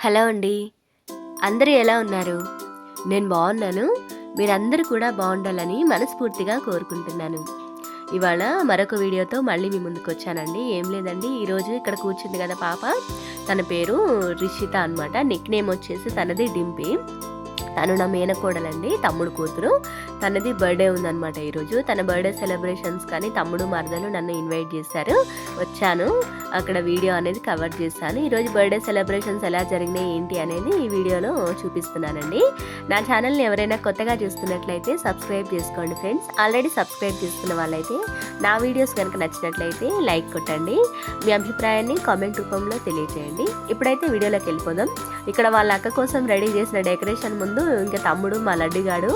Hello అండి. అందరూ ఎలా ఉన్నారు? నేను బాగున్నాను. మీరందరూ కూడా బాగుండాలని మనస్ఫూర్తిగా కోరుకుంటున్నాను. ఇవాళ మరొక వీడియోతో మళ్ళీ మీ ముందుకొచ్చానండి. ఏం లేదండి, ఈరోజు ఇక్కడ కూర్చుంది కదా పాప, తన పేరు రిషిత అనమాట. నిక్ నేమ్ వచ్చేసి తనది డింపీ. తను నా మేనకోడలండి, తమ్ముడు కూతురు. తనది బర్త్డే ఉందన్నమాట ఈరోజు. తన బర్త్డే సెలబ్రేషన్స్ కానీ తమ్ముడు మరదలు నన్ను ఇన్వైట్ చేశారు. వచ్చాను, అక్కడ వీడియో అనేది కవర్ చేశాను. ఈరోజు బర్త్డే సెలబ్రేషన్స్ ఎలా జరిగినాయి ఏంటి అనేది ఈ వీడియోలో చూపిస్తున్నానండి. నా ఛానల్ని ఎవరైనా కొత్తగా చూస్తున్నట్లయితే సబ్స్క్రైబ్ చేసుకోండి ఫ్రెండ్స్. ఆల్రెడీ సబ్స్క్రైబ్ చేసుకున్న వాళ్ళైతే నా వీడియోస్ కనుక నచ్చినట్లయితే లైక్ కొట్టండి. మీ అభిప్రాయాన్ని కామెంట్ రూపంలో తెలియజేయండి. ఇప్పుడైతే వీడియోలోకి వెళ్ళిపోదాం. ఇక్కడ వాళ్ళ అక్క కోసం రెడీ చేసిన డెకరేషన్ ముందు ఇంకా తమ్ముడు, మా లడ్డిగాడు,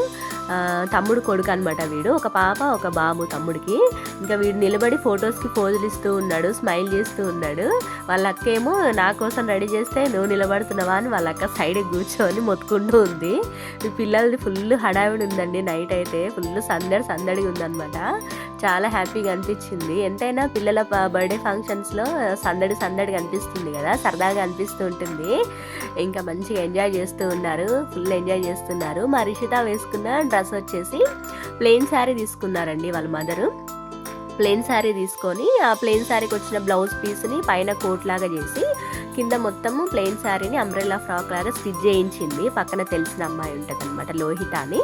తమ్ముడు కొడుకు అనమాట వీడు. ఒక పాప ఒక బాబు తమ్ముడికి. ఇంకా వీడు నిలబడి ఫొటోస్కి పోజులు ఇస్తూ ఉన్నాడు, స్మైల్ చేస్తూ ఉన్నాడు. వాళ్ళ అక్క ఏమో నా కోసం రెడీ చేస్తే నువ్వు నిలబడుతున్నావా అని వాళ్ళ అక్క సైడ్ కూర్చొని మొత్తుకుంటూ ఉంది. ఈ పిల్లలది ఫుల్ హడావిడి ఉందండి. నైట్ అయితే ఫుల్ సందడిగా ఉందన్నమాట. చాలా హ్యాపీగా అనిపించింది. ఎంతైనా పిల్లల బర్త్డే ఫంక్షన్స్లో సందడిగా అనిపిస్తుంది కదా, సరదాగా అనిపిస్తూ ఉంటుంది. ఇంకా మంచిగా ఎంజాయ్ చేస్తూ ఉన్నారు, ఫుల్ ఎంజాయ్ చేస్తున్నారు. మా రిషిత వేసుకున్న డ్రెస్ వచ్చేసి ప్లెయిన్ శారీ తీసుకున్నారండి వాళ్ళ మదరు. ప్లెయిన్ శారీ తీసుకొని ఆ ప్లెయిన్ శారీకి వచ్చిన బ్లౌజ్ పీస్ని పైన కోట్ లాగా చేసి కింద మొత్తము ప్లెయిన్ శారీని అంబ్రెల్లా ఫ్రాక్ లాగా స్టిచ్ చేయించింది. పక్కన తెలిసిన అమ్మాయి ఉంటుంది అనమాట, లోహిత అని.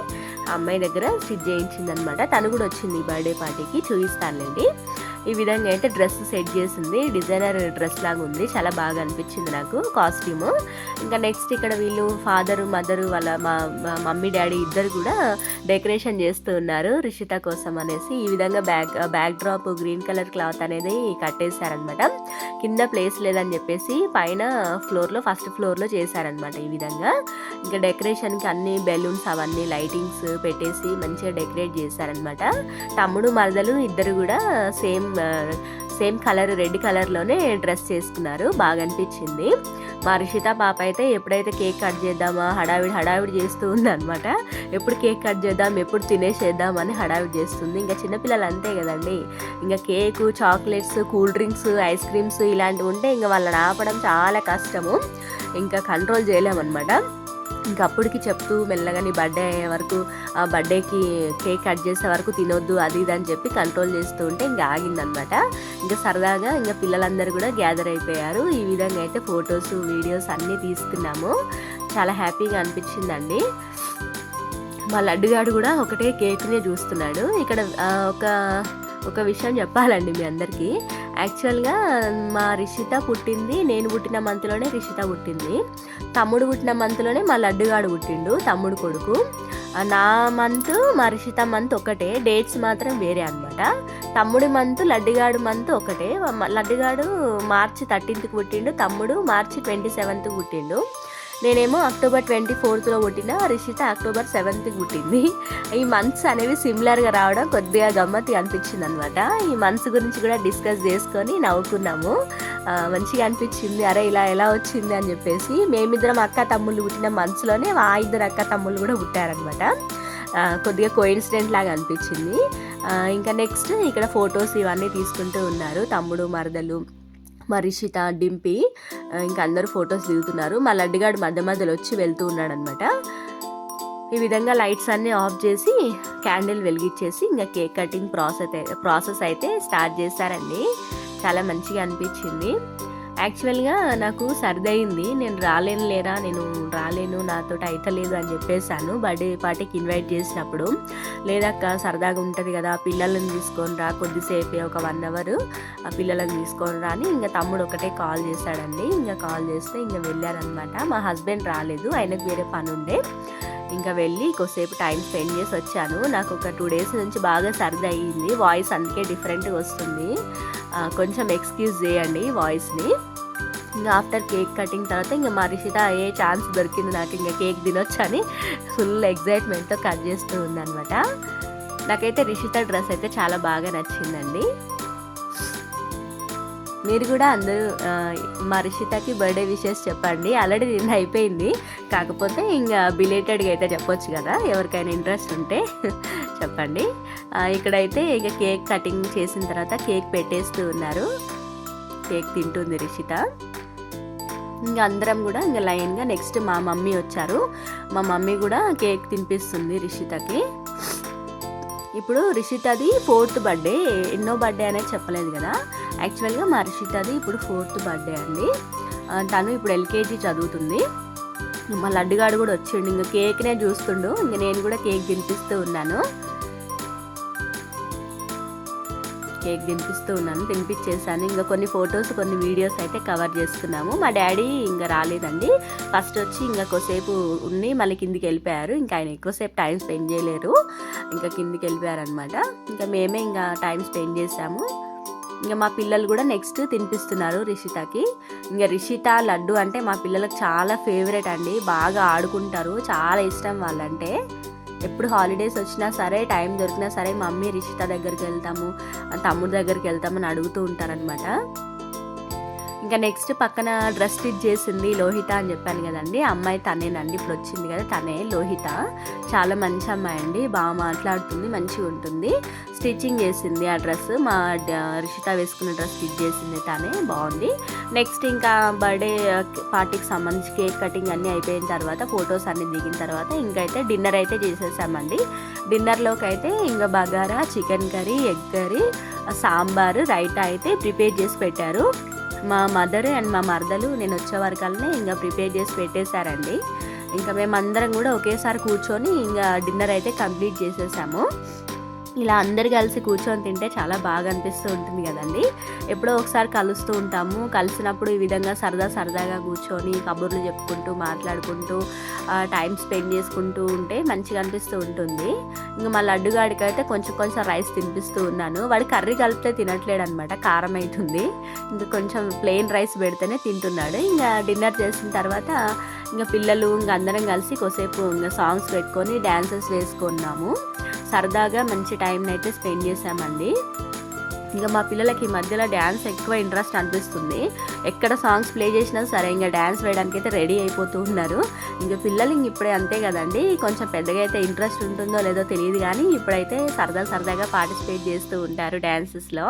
ఆ అమ్మాయి దగ్గర స్టిచ్ చేయించింది అనమాట. తను కూడా వచ్చింది బర్త్డే పార్టీకి, చూపిస్తానులేండి. ఈ విధంగా అయితే డ్రెస్ సెట్ చేసింది. డిజైనర్ డ్రెస్ లాగా ఉంది, చాలా బాగా అనిపించింది నాకు కాస్ట్యూము. ఇంకా నెక్స్ట్ ఇక్కడ వీళ్ళు ఫాదరు మదరు వాళ్ళ మా మమ్మీ డాడీ ఇద్దరు కూడా డెకరేషన్ చేస్తూ ఉన్నారు రిషిత కోసం అనేసి. ఈ విధంగా back drop green colour cloth అనేది కట్టేశారనమాట. కింద ప్లేస్ లేదని చెప్పేసి పైన ఫ్లోర్లో, ఫస్ట్ ఫ్లోర్లో చేశారనమాట ఈ విధంగా. ఇంకా డెకరేషన్కి అన్ని బెలూన్స్ అవన్నీ లైటింగ్స్ పెట్టేసి మంచిగా డెకరేట్ చేశారనమాట. తమ్ముడు మరదలు ఇద్దరు కూడా సేమ్ కలర్, రెడ్ కలర్లోనే డ్రెస్ చేసుకున్నారు. బాగా అనిపించింది. మా రిషిత పాప అయితే ఎప్పుడైతే కేక్ కట్ చేద్దామా హడావిడి చేస్తూ ఉంది అనమాట. ఎప్పుడు కేక్ కట్ చేద్దాం, ఎప్పుడు తినేసేద్దాం అని హడావిడి చేస్తుంది. ఇంకా చిన్నపిల్లలు అంతే కదండి. ఇంకా cake, chocolates, cool drinks, ice creams ఇలాంటివి ఉంటే ఇంకా వాళ్ళని ఆపడం చాలా కష్టము. ఇంకా కంట్రోల్ చేయలేమన్నమాట. ఇంకా అప్పటికి చెప్తూ మెల్లగా నీ బర్త్డే అయ్యే వరకు, ఆ బర్త్డేకి కేక్ కట్ చేసే వరకు తినొద్దు అది ఇది అని చెప్పి కంట్రోల్ చేస్తూ ఉంటే ఇంకా ఆగిందనమాట. ఇంకా సరదాగా ఇంకా పిల్లలందరూ కూడా గ్యాదర్ అయిపోయారు. ఈ విధంగా అయితే ఫొటోస్, వీడియోస్ అన్నీ తీసుకున్నాము. చాలా హ్యాపీగా అనిపించిందండి. మా లడ్డుగాడు కూడా ఒకటే కేక్నే చూస్తున్నాడు. ఇక్కడ ఒక విషయం చెప్పాలండి మీ అందరికీ. యాక్చువల్గా మా రిషిత పుట్టింది, నేను పుట్టిన మంత్లోనే రిషిత పుట్టింది. తమ్ముడు పుట్టిన మంత్లోనే మా లడ్డుగాడు పుట్టిండు, తమ్ముడు కొడుకు. నా మంత్ మా రిషిత మంత్ ఒకటే, డేట్స్ మాత్రం వేరే అనమాట. తమ్ముడి మంత్ లడ్డుగాడు మంత్ ఒకటే. లడ్డుగాడు మార్చి 13కి పుట్టిండు, తమ్ముడు మార్చి 27కి పుట్టిండు. నేనేమో అక్టోబర్ 24th పుట్టిన, రిషిత అక్టోబర్ 7th పుట్టింది. ఈ మంత్స్ అనేవి సిమిలర్గా రావడం కొద్దిగా గమ్మత్తుగా అనిపించింది అనమాట. ఈ మంత్స్ గురించి కూడా డిస్కస్ చేసుకొని నవ్వుకున్నాము. మంచిగా అనిపించింది. అరే ఇలా ఎలా వచ్చింది అని చెప్పేసి. మేమిద్దరం అక్క తమ్ముళ్ళు పుట్టిన మంత్స్లోనే ఆ ఇద్దరు అక్క తమ్ముళ్ళు కూడా పుట్టారనమాట. కొద్దిగా కోఇన్సిడెంట్ లాగా అనిపించింది. ఇంకా నెక్స్ట్ ఇక్కడ ఫొటోస్ ఇవన్నీ తీసుకుంటూ ఉన్నారు తమ్ముడు, మరదలు, మా రిషిత, డింపీ. ఇంకా అందరూ ఫొటోస్ దిగుతున్నారు. మా లడ్డుగాడు మధ్యలో వచ్చి వెళ్తూ ఉన్నాడు అనమాట. ఈ విధంగా లైట్స్ అన్నీ ఆఫ్ చేసి క్యాండిల్ వెలిగించేసి ఇంకా కేక్ కటింగ్ ప్రాసెస్ అయితే స్టార్ట్ చేశారండి. చాలా మంచిగా అనిపించింది. యాక్చువల్గా నాకు సర్దయింది. నేను రాలేను, నాతో అయితలేదు అని చెప్పేసాను బర్త్డే పార్టీకి ఇన్వైట్ చేసినప్పుడు. లేదక్క సరదాగా ఉంటుంది కదా, పిల్లలను తీసుకొని రా, కొద్దిసేపే ఒక 1 hour ఆ పిల్లలను తీసుకొని రా అని ఇంకా తమ్ముడు ఒకటే కాల్ చేశాడండి. ఇంకా కాల్ చేస్తే ఇంకా వెళ్ళానమాట. మా హస్బెండ్ రాలేదు, ఆయనకు వేరే పని ఉండే. ఇంకా వెళ్ళి కొద్దిసేపు టైం స్పెండ్ చేసి వచ్చాను. నాకు ఒక 2 days నుంచి బాగా సర్ది అయ్యింది. వాయిస్ అందుకే డిఫరెంట్గా వస్తుంది, కొంచెం ఎక్స్క్యూజ్ చేయండి వాయిస్ని. ఇంకా ఆఫ్టర్ కేక్ కటింగ్ తర్వాత ఇంకా మా రిషిత ఏ ఛాన్స్ దొరికింది నాకు ఇంకా కేక్ తినొచ్చు అని ఫుల్ ఎగ్జైట్మెంట్తో కట్ చేస్తూ ఉందన్నమాట. నాకైతే రిషిత డ్రెస్ అయితే చాలా బాగా నచ్చిందండి. మీరు కూడా అందరూ మా రిషితకి బర్త్డే విషెస్ చెప్పండి. ఆల్రెడీ నిన్న అయిపోయింది, కాకపోతే ఇంకా బిలేటెడ్గా అయితే చెప్పొచ్చు కదా, ఎవరికైనా ఇంట్రెస్ట్ ఉంటే చెప్పండి. ఇక్కడైతే ఇక కేక్ కటింగ్ చేసిన తర్వాత కేక్ పెట్టేస్తూ ఉన్నారు. కేక్ తింటుంది రిషిత. ఇంకా అందరం కూడా ఇంకా లైన్గా నెక్స్ట్ మా మమ్మీ వచ్చారు. మా మమ్మీ కూడా కేక్ తినిపిస్తుంది రిషితకి. ఇప్పుడు రిషితది 4th బర్త్డే, ఎన్నో బర్త్డే అనేది చెప్పలేదు కదా. యాక్చువల్గా మా రిషితది ఇప్పుడు 4th బర్త్డే అండి. తను ఇప్పుడు LKG చదువుతుంది. మా లడ్డుగాడు కూడా వచ్చిండు, ఇంకా కేక్నే చూస్తుండు. ఇంక నేను కూడా కేక్ తినిపిస్తూ ఉన్నాను. తినిపించేసాను. ఇంకా కొన్ని ఫొటోస్ కొన్ని వీడియోస్ అయితే కవర్ చేసుకున్నాము. మా డాడీ ఇంకా రాలేదండి. ఫస్ట్ వచ్చి ఇంకా కొద్దిసేపు ఉండి మళ్ళీ కిందికి వెళ్ళిపోయారు. ఇంకా ఆయన ఎక్కువసేపు టైం స్పెండ్ చేయలేరు, ఇంకా కిందికి వెళ్ళిపోయారనమాట. ఇంకా మేమే ఇంకా టైం స్పెండ్ చేసాము. ఇంకా మా పిల్లలు కూడా నెక్స్ట్ తినిపిస్తున్నారు రిషితకి. ఇంకా రిషిత లడ్డు అంటే మా పిల్లలకు చాలా ఫేవరెట్ అండి. బాగా ఆడుకుంటారు, చాలా ఇష్టం వాళ్ళంటే. ఎప్పుడు హాలిడేస్ వచ్చినా సరే, టైం దొరికినా సరే మమ్మీ రిషిత దగ్గరికి వెళ్తాము, తమ్ముడు దగ్గరికి వెళ్తామని అడుగుతూ ఉంటారనమాట. ఇంకా నెక్స్ట్ పక్కన డ్రెస్ స్టిచ్ చేసింది లోహిత అని చెప్పాను కదండి. అమ్మాయి తనేనండి, ఇప్పుడు వచ్చింది కదా తనే లోహిత. చాలా మంచి అమ్మాయి అండి, బాగా మాట్లాడుతుంది, మంచిగా ఉంటుంది. స్టిచ్చింగ్ చేసింది ఆ డ్రెస్, మా రిషిత వేసుకున్న డ్రెస్ స్టిచ్ చేసింది తనే, బాగుంది. నెక్స్ట్ ఇంకా బర్త్డే పార్టీకి సంబంధించి కేక్ కటింగ్ అన్నీ అయిపోయిన తర్వాత, ఫొటోస్ అన్నీ దిగిన తర్వాత ఇంకైతే డిన్నర్ అయితే చేసేసామండి. డిన్నర్లోకి అయితే ఇంకా bagara, chicken curry, egg curry, sambar, raita అయితే ప్రిపేర్ చేసి పెట్టారు. మా మదర్ అండ్ మా మరదలు నేను వచ్చే వరకల్నే ఇంకా ప్రిపేర్ చేసి పెట్టేశారండి. ఇంకా మేమందరం కూడా ఒకేసారి కూర్చొని ఇంకా డిన్నర్ అయితే కంప్లీట్ చేసేసాము. ఇలా అందరు కలిసి కూర్చొని తింటే చాలా బాగా అనిపిస్తూ ఉంటుంది కదండి. ఎప్పుడో ఒకసారి కలుస్తూ ఉంటాము, కలిసినప్పుడు ఈ విధంగా సరదాగా కూర్చొని కబుర్లు చెప్పుకుంటూ మాట్లాడుకుంటూ టైం స్పెండ్ చేసుకుంటూ ఉంటే మంచిగా అనిపిస్తూ ఉంటుంది. ఇంకా మా లడ్డుగాడికి అయితే కొంచెం రైస్ తినిపిస్తూ ఉన్నాను. వాడు కర్రీ కలిపితే తినట్లేడు అనమాట, కారం అవుతుంది. ఇంకా కొంచెం ప్లెయిన్ రైస్ పెడితేనే తింటున్నాడు. ఇంకా డిన్నర్ చేసిన తర్వాత ఇంకా పిల్లలు ఇంకా అందరం కలిసి కొద్దిసేపు ఇంకా సాంగ్స్ పెట్టుకొని డ్యాన్సెస్ వేసుకున్నాము. సరదాగా మంచి టైంని అయితే స్పెండ్ చేసామండి. ఇంకా మా పిల్లలకి ఈ మధ్యలో డ్యాన్స్ ఎక్కువ ఇంట్రెస్ట్ అనిపిస్తుంది. ఎక్కడ సాంగ్స్ ప్లే చేసినా సరే ఇంకా డ్యాన్స్ వేయడానికి అయితే రెడీ అయిపోతూ ఉన్నారు. ఇంకా పిల్లలు ఇప్పుడే అంతే కదండి, కొంచెం పెద్దగా అయితే ఇంట్రెస్ట్ ఉంటుందో లేదో తెలియదు, కానీ ఇప్పుడైతే సరదాగా పార్టిసిపేట్ చేస్తూ ఉంటారు డ్యాన్సెస్లో.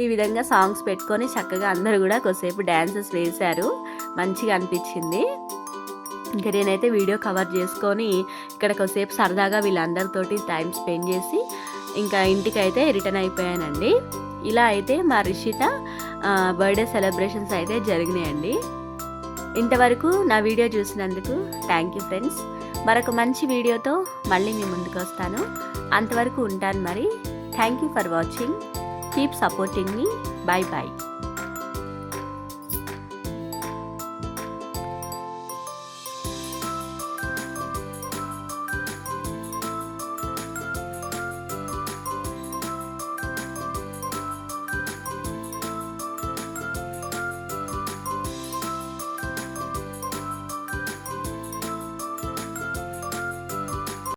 ఈ విధంగా సాంగ్స్ పెట్టుకొని చక్కగా అందరూ కూడా కొద్దిసేపు డ్యాన్సెస్ వేశారు, మంచిగా అనిపించింది. ఇంకా నేనైతే వీడియో కవర్ చేసుకొని ఇక్కడ కొద్దిసేపు సరదాగా వీళ్ళందరితోటి టైం స్పెండ్ చేసి ఇంకా ఇంటికి అయితే రిటర్న్ అయిపోయానండి. ఇలా అయితే మా రిషిత బర్త్డే సెలబ్రేషన్స్ అయితే జరిగినాయండి. ఇంతవరకు నా వీడియో చూసినందుకు థ్యాంక్ యూ ఫ్రెండ్స్. మరొక మంచి వీడియోతో మళ్ళీ మీ ముందుకు వస్తాను. అంతవరకు ఉంటాను మరి. Thank you for watching. Keep supporting మీ. Bye bye.